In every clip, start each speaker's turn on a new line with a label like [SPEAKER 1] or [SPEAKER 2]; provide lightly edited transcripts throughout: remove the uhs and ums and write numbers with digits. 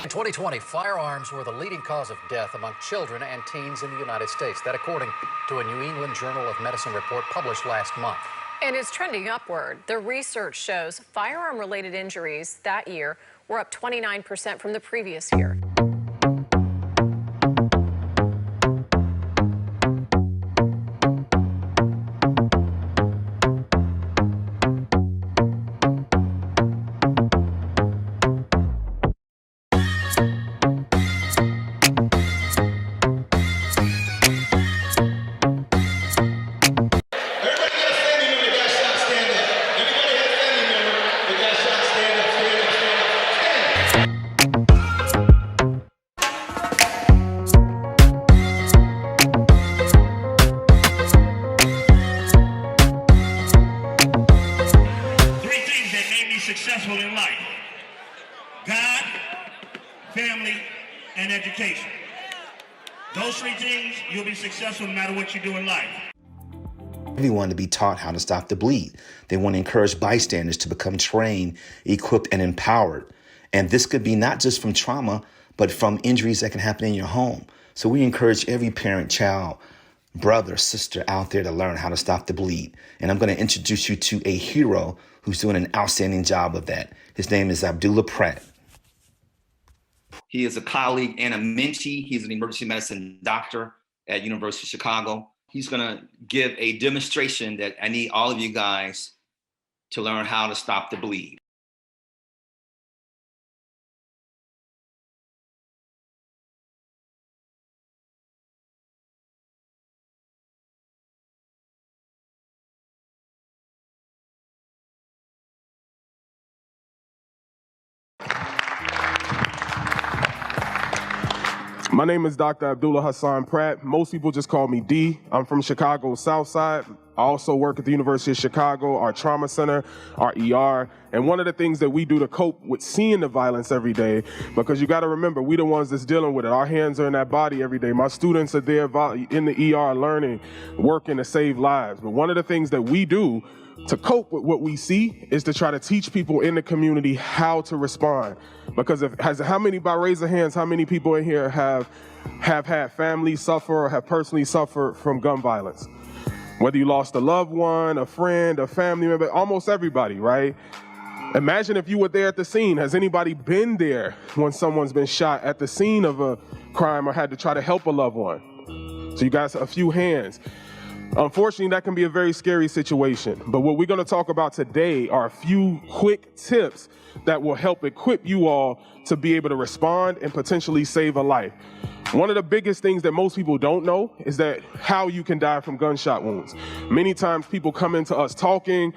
[SPEAKER 1] In 2020, firearms were the leading cause of death among children and teens in the United States. That according to a New England Journal of Medicine report published last month.
[SPEAKER 2] And it's trending upward. The research shows firearm-related injuries that year were up 29% from the previous year.
[SPEAKER 3] Successful in life: God, family, and education. Those three things, you'll be successful no matter what you do in life.
[SPEAKER 4] Everyone to be taught how to stop the bleed. They want to encourage bystanders to become trained, equipped, and empowered. And this could be not just from trauma, but from injuries that can happen in your home. So we encourage every parent, child, brother, sister out there to learn how to stop the bleed. And I'm going to introduce you to a hero who's doing an outstanding job of that. His name is Abdullah Pratt. He is a colleague and a mentee. He's an emergency medicine doctor at University of Chicago. He's going to give a demonstration that I need all of you guys to learn how to stop the bleed.
[SPEAKER 5] My name is Dr. Abdullah Hassan Pratt. Most people just call me D. I'm from Chicago's South Side. I also work at the University of Chicago, our trauma center, our ER. And one of the things that we do to cope with seeing the violence every day, because you got to remember, we the ones that's dealing with it. Our hands are in that body every day. My students are there in the ER learning, working to save lives. But one of the things that we do to cope with what we see is to try to teach people in the community how to respond. Because how many, by raise of hands, how many people in here have had families suffer or have personally suffered from gun violence? Whether you lost a loved one, a friend, a family member, almost everybody, right? Imagine if you were there at the scene. Has anybody been there when someone's been shot at the scene of a crime or had to try to help a loved one? So you guys, a few hands. Unfortunately, that can be a very scary situation. But what we're going to talk about today are a few quick tips that will help equip you all to be able to respond and potentially save a life. One of the biggest things that most people don't know is that how you can die from gunshot wounds. Many times people come into us talking,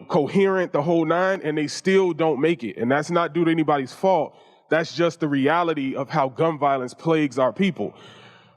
[SPEAKER 5] coherent, the whole nine, and they still don't make it. And that's not due to anybody's fault. That's just the reality of how gun violence plagues our people.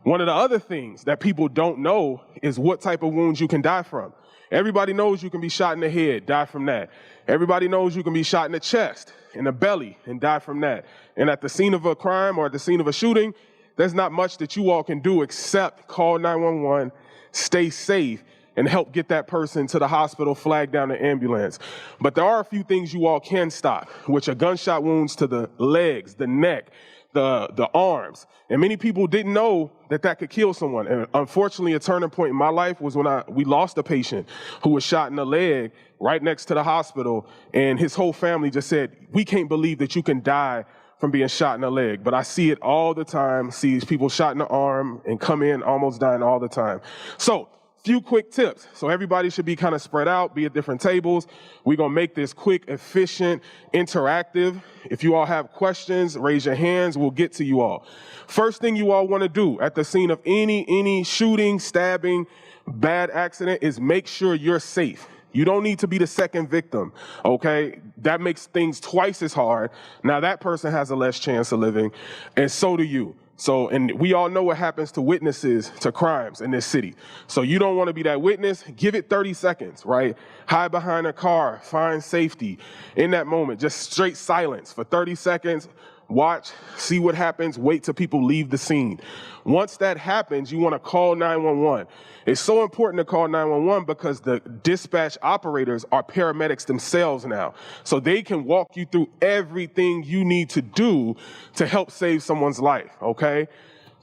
[SPEAKER 5] One of the other things that people don't know is what type of wounds you can die from. Everybody knows you can be shot in the head, die from that. Everybody knows you can be shot in the chest, in the belly, and die from that. And at the scene of a crime or at the scene of a shooting, there's not much that you all can do except call 911, stay safe, and help get that person to the hospital, flag down the ambulance. But there are a few things you all can stop, which are gunshot wounds to the legs, the neck, the arms. And many people didn't know that could kill someone. And unfortunately, a turning point in my life was when we lost a patient who was shot in the leg right next to the hospital. And his whole family just said, we can't believe that you can die from being shot in the leg. But I see it all the time, see these people shot in the arm and come in almost dying all the time. So, few quick tips. So everybody should be kind of spread out, be at different tables. We're going to make this quick, efficient, interactive. If you all have questions, raise your hands. We'll get to you all. First thing you all want to do at the scene of any shooting, stabbing, bad accident is make sure you're safe. You don't need to be the second victim, okay? That makes things twice as hard. Now that person has a less chance of living, and so do you. So, and we all know what happens to witnesses to crimes in this city. So you don't want to be that witness. Give it 30 seconds, right? Hide behind a car, find safety. In that moment, just straight silence for 30 seconds. Watch, see what happens, wait till people leave the scene. Once that happens, you want to call 911. It's so important to call 911 because the dispatch operators are paramedics themselves now. So they can walk you through everything you need to do to help save someone's life, okay?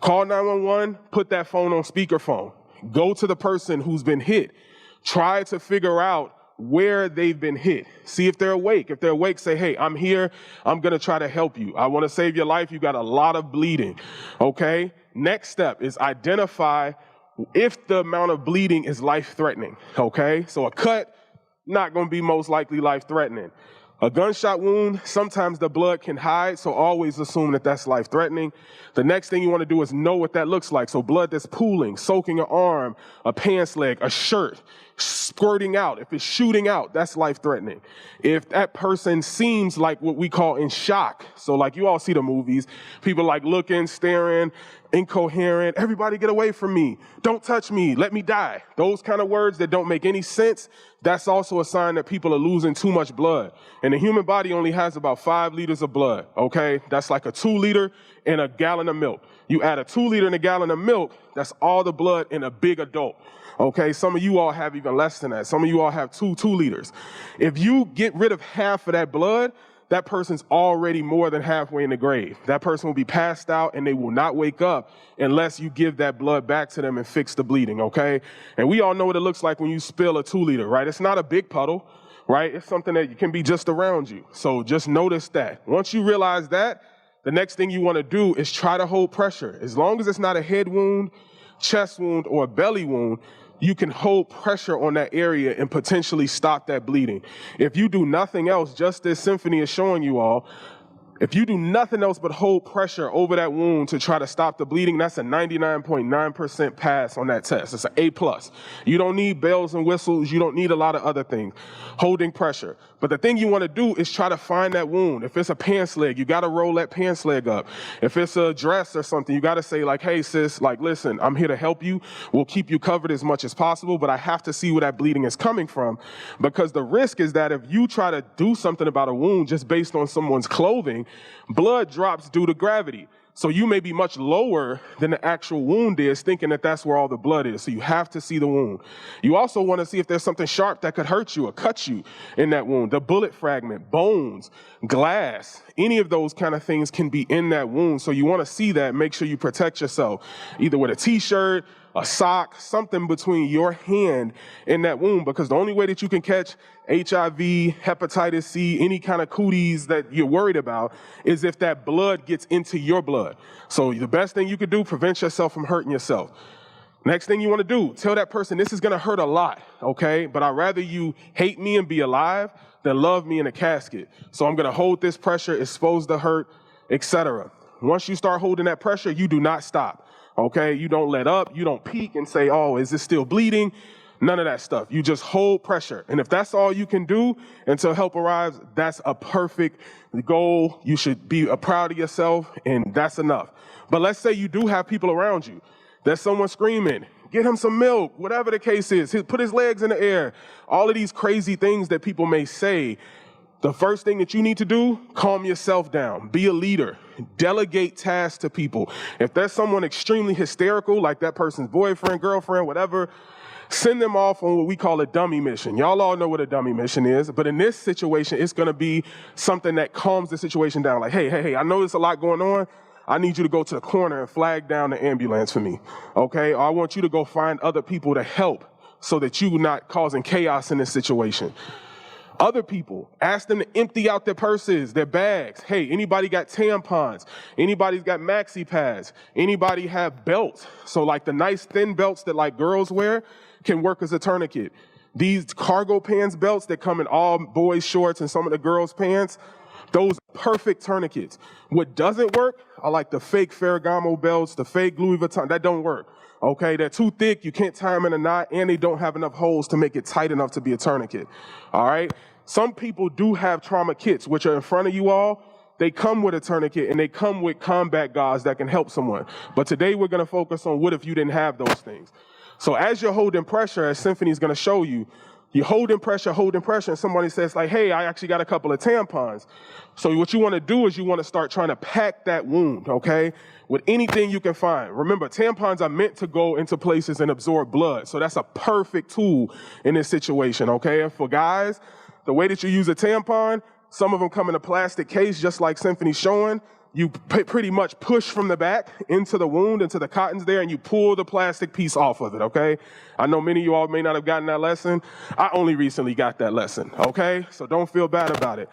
[SPEAKER 5] Call 911, put that phone on speakerphone. Go to the person who's been hit. Try to figure out where they've been hit. See if they're awake. If they're awake, say, hey, I'm here. I'm going to try to help you. I want to save your life. You got a lot of bleeding. Okay. Next step is identify if the amount of bleeding is life-threatening. Okay. So a cut, not going to be most likely life-threatening. A gunshot wound, sometimes the blood can hide, so always assume that that's life-threatening. The next thing you want to do is know what that looks like. So blood that's pooling, soaking an arm, a pants leg, a shirt, squirting out. If it's shooting out, that's life-threatening. If that person seems like what we call in shock, so like you all see the movies, people like looking, staring, incoherent, everybody get away from me, don't touch me, let me die. Those kind of words that don't make any sense, that's also a sign that people are losing too much blood. And the human body only has about 5 liters of blood, okay? That's like a 2 liter in a gallon of milk. You add a 2 liter in a gallon of milk, that's all the blood in a big adult. Okay, some of you all have even less than that. Some of you all have 2 liters. If you get rid of half of that blood, that person's already more than halfway in the grave. That person will be passed out and they will not wake up unless you give that blood back to them and fix the bleeding, okay? And we all know what it looks like when you spill a 2 liter, right? It's not a big puddle, right? It's something that can be just around you. So just notice that. Once you realize that, the next thing you want to do is try to hold pressure. As long as it's not a head wound, chest wound, or a belly wound, you can hold pressure on that area and potentially stop that bleeding. If you do nothing else, just as Symphony is showing you all, if you do nothing else but hold pressure over that wound to try to stop the bleeding, that's a 99.9% pass on that test. It's an A+. You don't need bells and whistles. You don't need a lot of other things. Holding pressure. But the thing you want to do is try to find that wound. If it's a pants leg, you got to roll that pants leg up. If it's a dress or something, you got to say like, hey, sis, like, listen, I'm here to help you. We'll keep you covered as much as possible, but I have to see where that bleeding is coming from, because the risk is that if you try to do something about a wound just based on someone's clothing, blood drops due to gravity. So you may be much lower than the actual wound is, thinking that that's where all the blood is. So you have to see the wound. You also want to see if there's something sharp that could hurt you or cut you in that wound. The bullet fragment, bones, glass, any of those kind of things can be in that wound. So you want to see that. Make sure you protect yourself, either with a t-shirt, a sock, something between your hand and that wound, because the only way that you can catch HIV, hepatitis C, any kind of cooties that you're worried about is if that blood gets into your blood. So the best thing you could do, prevent yourself from hurting yourself. Next thing you want to do, tell that person, this is going to hurt a lot, okay? But I'd rather you hate me and be alive than love me in a casket. So I'm going to hold this pressure, it's supposed to hurt, etc. Once you start holding that pressure, you do not stop. Okay, you don't let up, you don't peek and say, oh, is this still bleeding? None of that stuff. You just hold pressure. And if that's all you can do until help arrives, that's a perfect goal. You should be proud of yourself, and that's enough. But let's say you do have people around you. There's someone screaming, get him some milk, whatever the case is, put his legs in the air. All of these crazy things that people may say. The first thing that you need to do, calm yourself down. Be a leader. Delegate tasks to people. If there's someone extremely hysterical, like that person's boyfriend, girlfriend, whatever, send them off on what we call a dummy mission. Y'all all know what a dummy mission is, but in this situation, it's going to be something that calms the situation down. Like, hey, I know there's a lot going on. I need you to go to the corner and flag down the ambulance for me, okay? Or I want you to go find other people to help so that you're not causing chaos in this situation. Other people, ask them to empty out their purses, their bags. Hey, anybody got tampons? Anybody's got maxi pads? Anybody have belts? So like the nice thin belts that like girls wear can work as a tourniquet. These cargo pants belts that come in all boys' shorts and some of the girls' pants, those perfect tourniquets. What doesn't work are like the fake Ferragamo belts, the fake Louis Vuitton. That don't work. Okay, they're too thick, you can't tie them in a knot, and they don't have enough holes to make it tight enough to be a tourniquet. All right? Some people do have trauma kits, which are in front of you all. They come with a tourniquet, and they come with combat gauze that can help someone. But today we're going to focus on what if you didn't have those things. So as you're holding pressure, as Symphony is going to show you, You're holding pressure, and somebody says like, hey, I actually got a couple of tampons. So what you want to do is you want to start trying to pack that wound, okay, with anything you can find. Remember, tampons are meant to go into places and absorb blood. So that's a perfect tool in this situation, okay? And for guys, the way that you use a tampon, some of them come in a plastic case, just like Symphony's showing. You pretty much push from the back into the wound, into the cottons there, and you pull the plastic piece off of it, okay? I know many of you all may not have gotten that lesson. I only recently got that lesson, okay? So don't feel bad about it.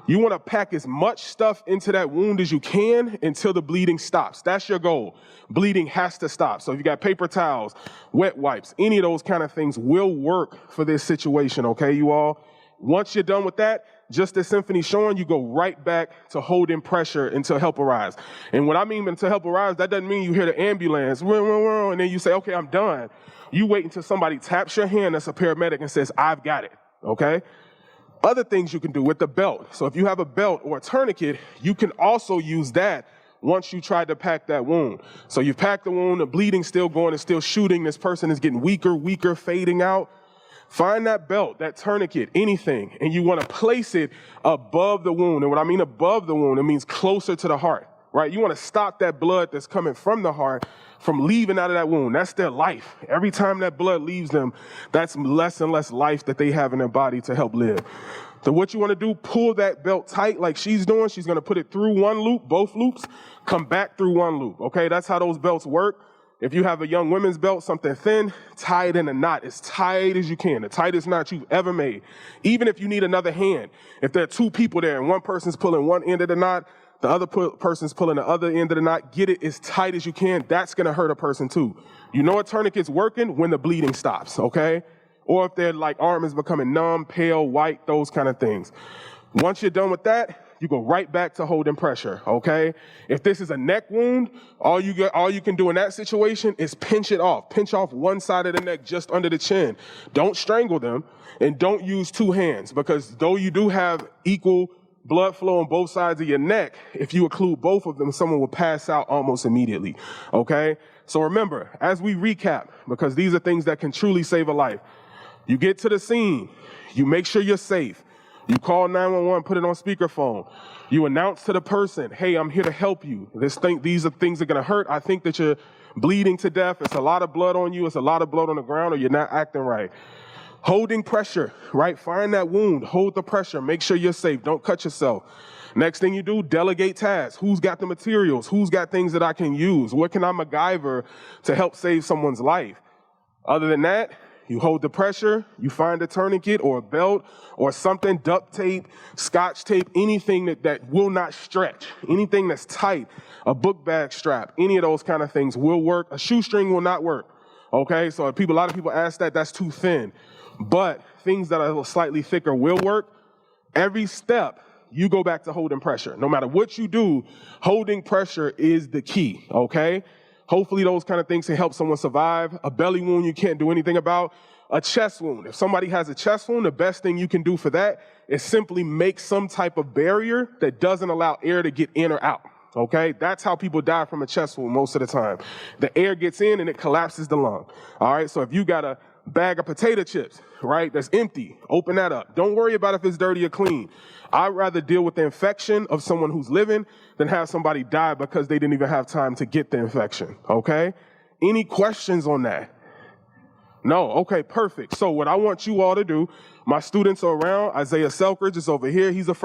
[SPEAKER 5] You want to pack as much stuff into that wound as you can until the bleeding stops. That's your goal. Bleeding has to stop. So if you got paper towels, wet wipes, any of those kind of things will work for this situation, okay, you all? Once you're done with that, just as Symphony's showing, you go right back to holding pressure until help arrives. And what I mean until help arrives, that doesn't mean you hear the ambulance, and then you say, okay, I'm done. You wait until somebody taps your hand that's a paramedic and says, I've got it, okay? Other things you can do with the belt. So if you have a belt or a tourniquet, you can also use that once you try to pack that wound. So you've packed the wound, the bleeding's still going, it's still shooting, this person is getting weaker, fading out. Find that belt, that tourniquet, anything, and you want to place it above the wound. And what I mean above the wound, it means closer to the heart, right? You want to stop that blood that's coming from the heart from leaving out of that wound. That's their life. Every time that blood leaves them, that's less and less life that they have in their body to help live. So what you want to do, pull that belt tight like she's doing. She's going to put it through one loop, both loops, come back through one loop, okay? That's how those belts work. If you have a young women's belt, something thin, tie it in a knot as tight as you can, the tightest knot you've ever made. Even if you need another hand, if there are two people there and one person's pulling one end of the knot, the other person's pulling the other end of the knot, get it as tight as you can. That's going to hurt a person too. You know a tourniquet's working when the bleeding stops, okay? Or if their arm is becoming numb, pale, white, those kind of things. Once you're done with that, you go right back to holding pressure, okay? If this is a neck wound, all you can do in that situation is pinch it off. Pinch off one side of the neck just under the chin. Don't strangle them, and don't use two hands, because though you do have equal blood flow on both sides of your neck, if you occlude both of them, someone will pass out almost immediately, okay? So remember, as we recap, because these are things that can truly save a life, you get to the scene, you make sure you're safe. You call 911, put it on speakerphone. You announce to the person, hey, I'm here to help you. These are things that are going to hurt. I think that you're bleeding to death. It's a lot of blood on you. It's a lot of blood on the ground, or you're not acting right. Holding pressure, right? Find that wound. Hold the pressure. Make sure you're safe. Don't cut yourself. Next thing you do, delegate tasks. Who's got the materials? Who's got things that I can use? What can I MacGyver to help save someone's life? Other than that, you hold the pressure, you find a tourniquet or a belt or something, duct tape, scotch tape, anything that will not stretch, anything that's tight, a book bag strap, any of those kind of things will work. A shoestring will not work, okay? So a lot of people ask that's too thin. But things that are slightly thicker will work. Every step, you go back to holding pressure. No matter what you do, holding pressure is the key, okay? Hopefully those kind of things can help someone survive. A belly wound you can't do anything about. A chest wound. If somebody has a chest wound, the best thing you can do for that is simply make some type of barrier that doesn't allow air to get in or out, okay? That's how people die from a chest wound most of the time. The air gets in and it collapses the lung, all right? So if you got a bag of potato chips, right, that's empty, open that up. Don't worry about if it's dirty or clean. I'd rather deal with the infection of someone who's living than have somebody die because they didn't even have time to get the infection, okay? Any questions on that? No? Okay, perfect. So what I want you all to do, my students are around. Isaiah Selkridge is over here. He's a